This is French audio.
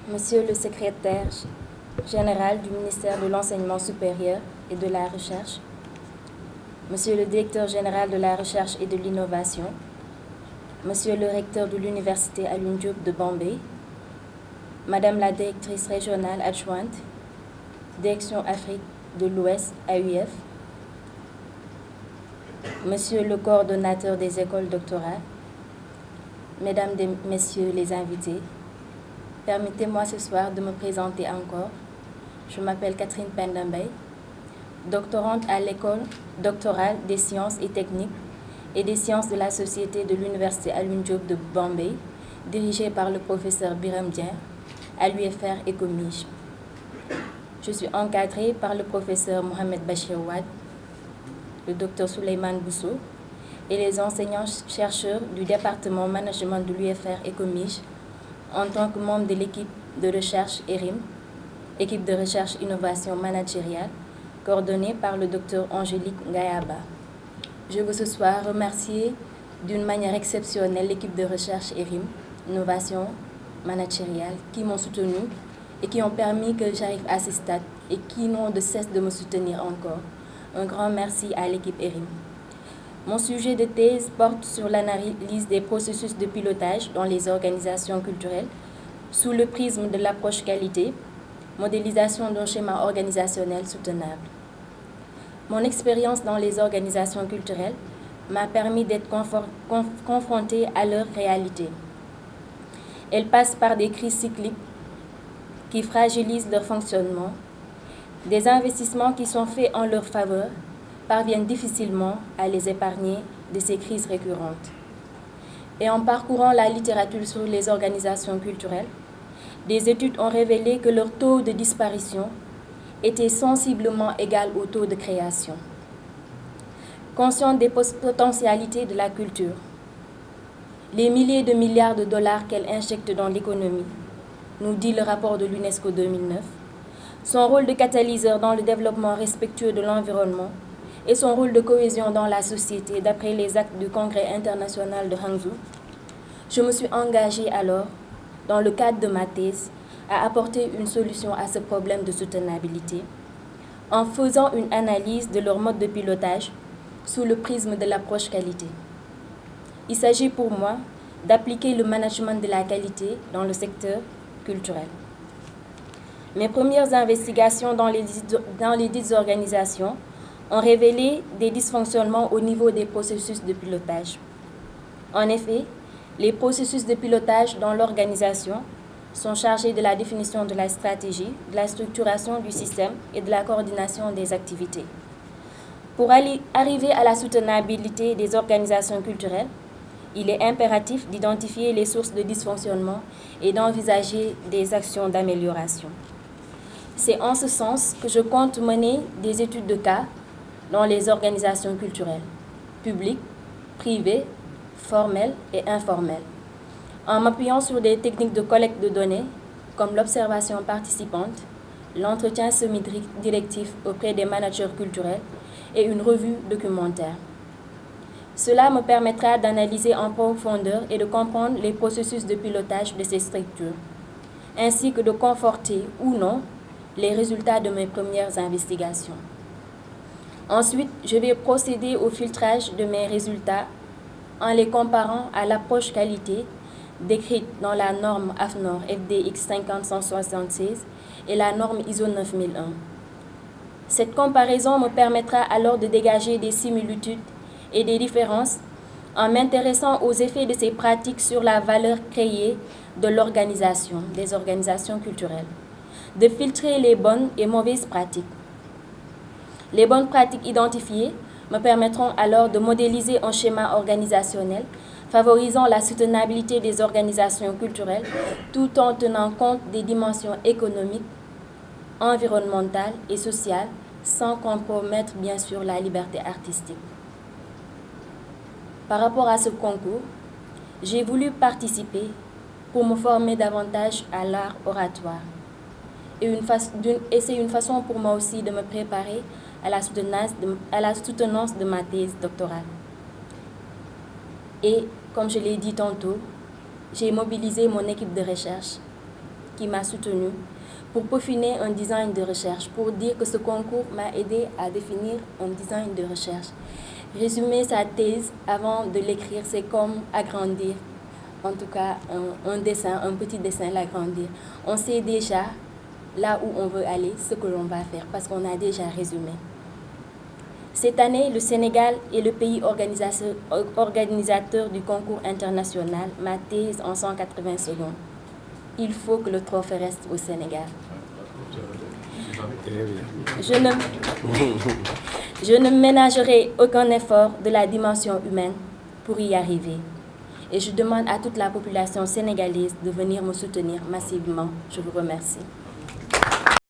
Monsieur le secrétaire général du ministère de l'Enseignement supérieur et de la Recherche, Monsieur le directeur général de la Recherche et de l'Innovation, Monsieur le recteur de l'Université Alioune Diop de Bambey, Madame la directrice régionale adjointe, Direction Afrique de l'Ouest AUF, Monsieur le coordonnateur des écoles doctorales, Mesdames et Messieurs les invités, permettez-moi ce soir de me présenter encore. Je m'appelle Catherine Pendambay, doctorante à l'école doctorale des sciences et techniques et des sciences de la société de l'Université Alioune Diop de Bambey, dirigée par le professeur Birame Dieng à l'UFR Ecomige. Je suis encadrée par le professeur Mohamed Bachir Wade, le docteur Souleymane Bousso et les enseignants-chercheurs du département management de l'UFR Ecomige en tant que membre de l'équipe de recherche ERIM, équipe de recherche innovation managériale, coordonnée par le docteur Angélique Ngayaba. Je veux ce soir remercier d'une manière exceptionnelle l'équipe de recherche ERIM, innovation managériale, qui m'ont soutenue et qui ont permis que j'arrive à ce stade et qui n'ont de cesse de me soutenir encore. Un grand merci à l'équipe ERIM. Mon sujet de thèse porte sur l'analyse des processus de pilotage dans les organisations culturelles sous le prisme de l'approche qualité, modélisation d'un schéma organisationnel soutenable. Mon expérience dans les organisations culturelles m'a permis d'être confrontée à leur réalité. Elles passent par des crises cycliques qui fragilisent leur fonctionnement. Des investissements qui sont faits en leur faveur parviennent difficilement à les épargner de ces crises récurrentes. Et en parcourant la littérature sur les organisations culturelles, des études ont révélé que leur taux de disparition était sensiblement égal au taux de création. Consciente des potentialités de la culture, les milliers de milliards de dollars qu'elle injecte dans l'économie, nous dit le rapport de l'UNESCO 2009, son rôle de catalyseur dans le développement respectueux de l'environnement et son rôle de cohésion dans la société d'après les actes du Congrès international de Hangzhou, je me suis engagée alors, dans le cadre de ma thèse, à apporter une solution à ce problème de soutenabilité en faisant une analyse de leur mode de pilotage sous le prisme de l'approche qualité. Il s'agit pour moi d'appliquer le management de la qualité dans le secteur culturel. Mes premières investigations dans les dites organisations ont révélé des dysfonctionnements au niveau des processus de pilotage. En effet, les processus de pilotage dans l'organisation sont chargés de la définition de la stratégie, de la structuration du système et de la coordination des activités. Pour arriver à la soutenabilité des organisations culturelles, il est impératif d'identifier les sources de dysfonctionnement et d'envisager des actions d'amélioration. C'est en ce sens que je compte mener des études de cas dans les organisations culturelles, publiques, privées, formelles et informelles, en m'appuyant sur des techniques de collecte de données comme l'observation participante, l'entretien semi-directif auprès des managers culturels et une revue documentaire. Cela me permettra d'analyser en profondeur et de comprendre les processus de pilotage de ces structures, ainsi que de conforter ou non les résultats de mes premières investigations. Ensuite, je vais procéder au filtrage de mes résultats en les comparant à l'approche qualité décrite dans la norme AFNOR FDX 50176 et la norme ISO 9001. Cette comparaison me permettra alors de dégager des similitudes et des différences en m'intéressant aux effets de ces pratiques sur la valeur créée de l'organisation, des organisations culturelles, de filtrer les bonnes et mauvaises pratiques. Les bonnes pratiques identifiées me permettront alors de modéliser un schéma organisationnel favorisant la soutenabilité des organisations culturelles tout en tenant compte des dimensions économiques, environnementales et sociales sans compromettre bien sûr la liberté artistique. Par rapport à ce concours, j'ai voulu participer pour me former davantage à l'art oratoire. Et c'est une façon pour moi aussi de me préparer à la soutenance de ma thèse doctorale. Et, comme je l'ai dit tantôt, j'ai mobilisé mon équipe de recherche qui m'a soutenue pour peaufiner un design de recherche, pour dire que ce concours m'a aidé à définir un design de recherche. Résumer sa thèse avant de l'écrire, c'est comme agrandir, en tout cas un dessin, un petit dessin, l'agrandir. On sait déjà là où on veut aller, ce que l'on va faire, parce qu'on a déjà résumé. Cette année, le Sénégal est le pays organisateur du concours international, ma thèse en 180 secondes. Il faut que le trophée reste au Sénégal. Je ne ménagerai aucun effort de la dimension humaine pour y arriver. Et je demande à toute la population sénégalaise de venir me soutenir massivement. Je vous remercie.